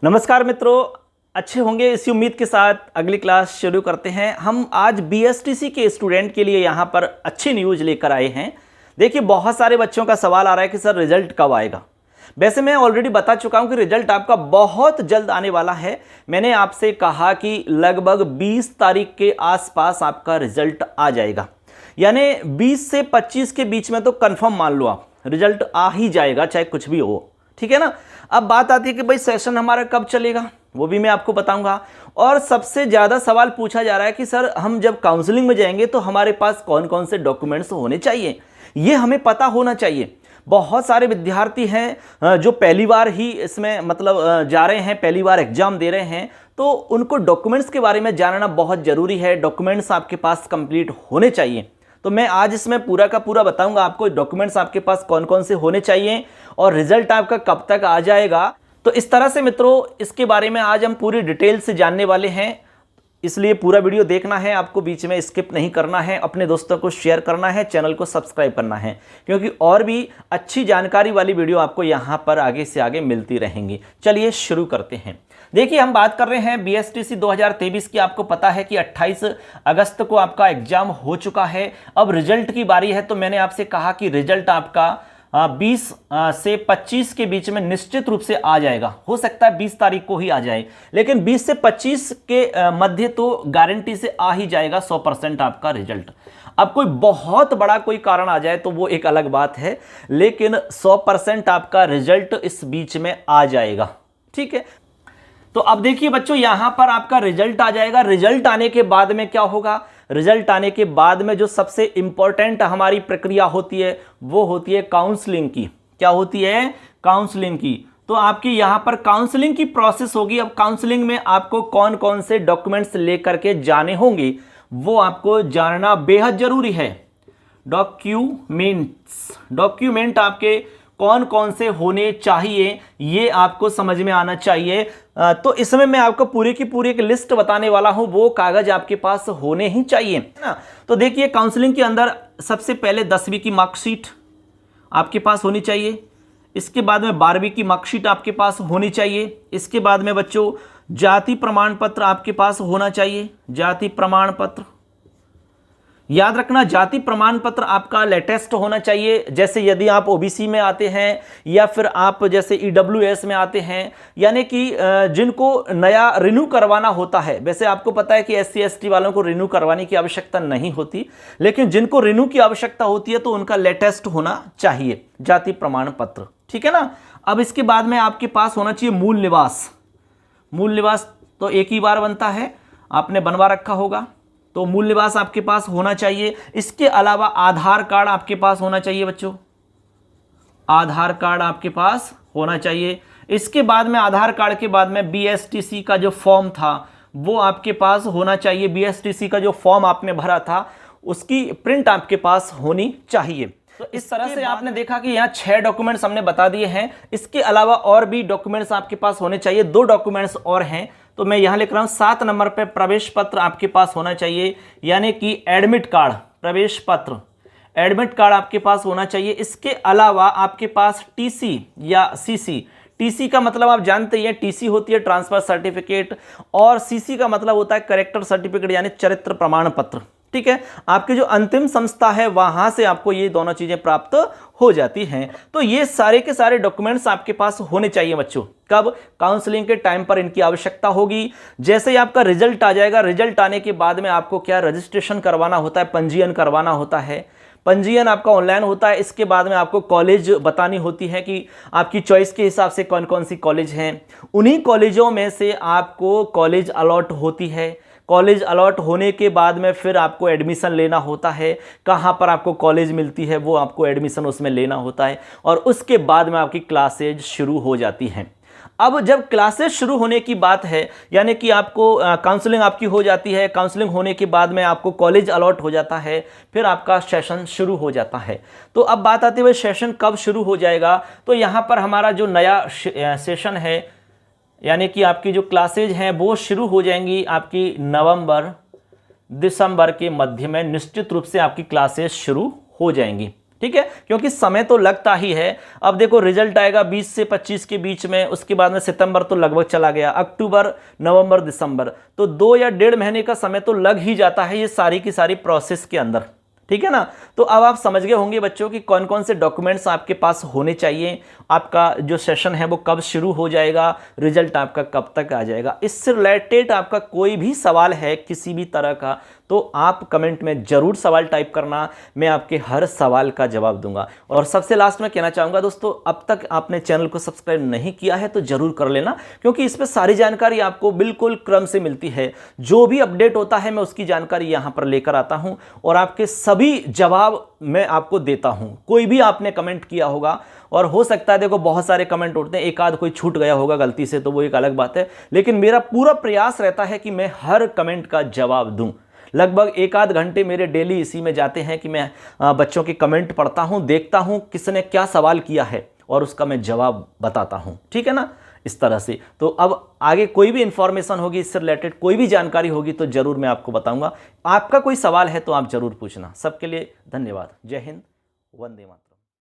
नमस्कार मित्रों, अच्छे होंगे इसी उम्मीद के साथ अगली क्लास शुरू करते हैं। हम आज बीएसटीसी के स्टूडेंट के लिए यहाँ पर अच्छी न्यूज़ लेकर आए हैं। देखिए, बहुत सारे बच्चों का सवाल आ रहा है कि सर रिजल्ट कब आएगा। वैसे मैं ऑलरेडी बता चुका हूँ कि रिजल्ट आपका बहुत जल्द आने वाला है। मैंने आपसे कहा कि लगभग 20 तारीख के आसपास आपका रिजल्ट आ जाएगा, यानी 20 से 25 के बीच में तो कंफर्म मान लो आप रिजल्ट आ ही जाएगा, चाहे कुछ भी हो। ठीक है ना। अब बात आती है कि भाई सेशन हमारा कब चलेगा, वो भी मैं आपको बताऊंगा। और सबसे ज़्यादा सवाल पूछा जा रहा है कि सर हम जब काउंसलिंग में जाएंगे तो हमारे पास कौन कौन से डॉक्यूमेंट्स होने चाहिए, ये हमें पता होना चाहिए। बहुत सारे विद्यार्थी हैं जो पहली बार ही इसमें जा रहे हैं, पहली बार एग्जाम दे रहे हैं, तो उनको डॉक्यूमेंट्स के बारे में जानना बहुत ज़रूरी है। डॉक्यूमेंट्स आपके पास कंप्लीट होने चाहिए। तो मैं आज इसमें पूरा का पूरा बताऊंगा आपको डॉक्यूमेंट्स आपके पास कौन कौन से होने चाहिए और रिजल्ट आपका कब तक आ जाएगा। तो इस तरह से मित्रों, इसके बारे में आज हम पूरी डिटेल से जानने वाले हैं, इसलिए पूरा वीडियो देखना है आपको, बीच में स्किप नहीं करना है, अपने दोस्तों को शेयर करना है, चैनल को सब्सक्राइब करना है, क्योंकि और भी अच्छी जानकारी वाली वीडियो आपको यहाँ पर आगे से आगे मिलती रहेंगी। चलिए शुरू करते हैं। देखिए, हम बात कर रहे हैं बीएसटीसी 2023 की। आपको पता है कि 28 अगस्त को आपका एग्जाम हो चुका है। अब रिजल्ट की बारी है। तो मैंने आपसे कहा कि रिजल्ट आपका 20 से 25 के बीच में निश्चित रूप से आ जाएगा। हो सकता है 20 तारीख को ही आ जाए, लेकिन 20 से 25 के मध्य तो गारंटी से आ ही जाएगा 100% आपका रिजल्ट। अब कोई बहुत बड़ा कोई कारण आ जाए तो वो एक अलग बात है, लेकिन 100% आपका रिजल्ट इस बीच में आ जाएगा। ठीक है। तो अब देखिए बच्चों, यहां पर आपका रिजल्ट आ जाएगा। रिजल्ट आने के बाद में क्या होगा, रिजल्ट आने के बाद में जो सबसे इंपॉर्टेंट हमारी प्रक्रिया होती है वो होती है काउंसलिंग की। क्या होती है? काउंसलिंग की। तो आपकी यहां पर काउंसलिंग की प्रोसेस होगी। अब काउंसलिंग में आपको कौन कौन से डॉक्यूमेंट्स लेकर के जाने होंगे वो आपको जानना बेहद जरूरी है। डॉक्यूमेंट आपके कौन कौन से होने चाहिए ये आपको समझ में आना चाहिए। तो इसमें मैं आपको पूरी की पूरी एक लिस्ट बताने वाला हूं, वो कागज आपके पास होने ही चाहिए ना। तो देखिए, काउंसलिंग के अंदर सबसे पहले 10वीं की मार्कशीट आपके पास होनी चाहिए। इसके बाद में 12वीं की मार्कशीट आपके पास होनी चाहिए। इसके बाद में बच्चों जाति प्रमाण पत्र आपके पास होना चाहिए। जाति प्रमाण पत्र याद रखना, जाति प्रमाण पत्र आपका लेटेस्ट होना चाहिए। जैसे यदि आप ओबीसी में आते हैं या फिर आप जैसे ईडब्ल्यूएस में आते हैं, यानी कि जिनको नया रिन्यू करवाना होता है। वैसे आपको पता है कि एससी एसटी वालों को रिन्यू करवाने की आवश्यकता नहीं होती, लेकिन जिनको रिन्यू की आवश्यकता होती है तो उनका लेटेस्ट होना चाहिए जाति प्रमाण पत्र। ठीक है ना। अब इसके बाद में आपके पास होना चाहिए मूल निवास। मूल निवास तो एक ही बार बनता है, आपने बनवा रखा होगा, तो मूल निवास आपके पास होना चाहिए। इसके अलावा आधार कार्ड आपके पास होना चाहिए बच्चों। आधार कार्ड आपके पास होना चाहिए। इसके बाद में आधार कार्ड के बाद में बीएसटीसी का जो फॉर्म था वो आपके पास होना चाहिए। बीएसटीसी का जो फॉर्म आपने भरा था उसकी प्रिंट आपके पास होनी चाहिए। तो इस तरह से आपने देखा कि यहाँ 6 डॉक्यूमेंट्स हमने बता दिए हैं। इसके अलावा और भी डॉक्यूमेंट्स आपके पास होने चाहिए। 2 डॉक्यूमेंट्स और हैं, तो मैं यहां लिख रहा हूं 7 नंबर पे प्रवेश पत्र आपके पास होना चाहिए, यानी कि एडमिट कार्ड। प्रवेश पत्र, एडमिट कार्ड आपके पास होना चाहिए। इसके अलावा आपके पास टीसी या सीसी। टीसी का मतलब आप जानते ही हैं, टीसी होती है ट्रांसफर सर्टिफिकेट, और सीसी का मतलब होता है कैरेक्टर सर्टिफिकेट यानी चरित्र प्रमाण पत्र। ठीक है। आपकी जो अंतिम संस्था है वहां से आपको ये दोनों चीजें प्राप्त हो जाती हैं। तो ये सारे के सारे डॉक्यूमेंट्स आपके पास होने चाहिए बच्चों। कब? काउंसलिंग के टाइम पर इनकी आवश्यकता होगी। जैसे ही आपका रिजल्ट आ जाएगा, रिजल्ट आने के बाद में आपको क्या रजिस्ट्रेशन करवाना होता है, पंजीयन करवाना होता है। पंजीयन आपका ऑनलाइन होता है। इसके बाद में आपको कॉलेज बतानी होती है कि आपकी चॉइस के हिसाब से कौन कौन सी कॉलेज हैं। उन्हीं कॉलेजों में से आपको कॉलेज अलॉट होती है। कॉलेज अलॉट होने के बाद में फिर आपको एडमिशन लेना होता है। कहाँ पर आपको कॉलेज मिलती है वो आपको एडमिशन उसमें लेना होता है, और उसके बाद में आपकी क्लासेज शुरू हो जाती हैं। अब जब क्लासेस शुरू होने की बात है, यानी कि आपको काउंसलिंग आपकी हो जाती है, काउंसलिंग होने के बाद में आपको कॉलेज अलॉट हो जाता है, फिर आपका सेशन शुरू हो जाता है। तो अब बात आती है सेशन कब शुरू हो जाएगा। तो यहाँ पर हमारा जो नया सेशन है, यानी कि आपकी जो क्लासेज हैं वो शुरू हो जाएंगी आपकी नवंबर दिसंबर के मध्य में। निश्चित रूप से आपकी क्लासेस शुरू हो जाएंगी। ठीक है, क्योंकि समय तो लगता ही है। अब देखो रिजल्ट आएगा 20 से 25 के बीच में, उसके बाद में सितंबर तो लगभग चला गया, अक्टूबर, नवंबर, दिसंबर, तो 2 या 1.5 महीने का समय तो लग ही जाता है ये सारी की सारी प्रोसेस के अंदर, ठीक है ना। तो अब आप समझ गए होंगे बच्चों कि कौन कौन से डॉक्यूमेंट्स आपके पास होने चाहिए, आपका जो सेशन है वो कब शुरू हो जाएगा, रिजल्ट आपका कब तक आ जाएगा। इससे रिलेटेड आपका कोई भी सवाल है किसी भी तरह का तो आप कमेंट में जरूर सवाल टाइप करना, मैं आपके हर सवाल का जवाब दूंगा। और सबसे लास्ट में कहना चाहूंगा दोस्तों, अब तक आपने चैनल को सब्सक्राइब नहीं किया है तो जरूर कर लेना, क्योंकि इस पर सारी जानकारी आपको बिल्कुल क्रम से मिलती है। जो भी अपडेट होता है मैं उसकी जानकारी यहां पर लेकर आता हूं और आपके सभी जवाब मैं आपको देता हूं। कोई भी आपने कमेंट किया होगा, और हो सकता है देखो बहुत सारे कमेंट उठते हैं, एक आध कोई छूट गया होगा गलती से तो वो एक अलग बात है, लेकिन मेरा पूरा प्रयास रहता है कि मैं हर कमेंट का जवाब दूं। लगभग 1 आध घंटे मेरे डेली इसी में जाते हैं कि मैं बच्चों के कमेंट पढ़ता हूं, देखता हूं किसने क्या सवाल किया है और उसका मैं जवाब बताता हूं, ठीक है ना, इस तरह से। तो अब आगे कोई भी इंफॉर्मेशन होगी इससे रिलेटेड, कोई भी जानकारी होगी तो जरूर मैं आपको बताऊंगा। आपका कोई सवाल है तो आप जरूर पूछना। सबके लिए धन्यवाद। जय हिंद, वंदे मातरम।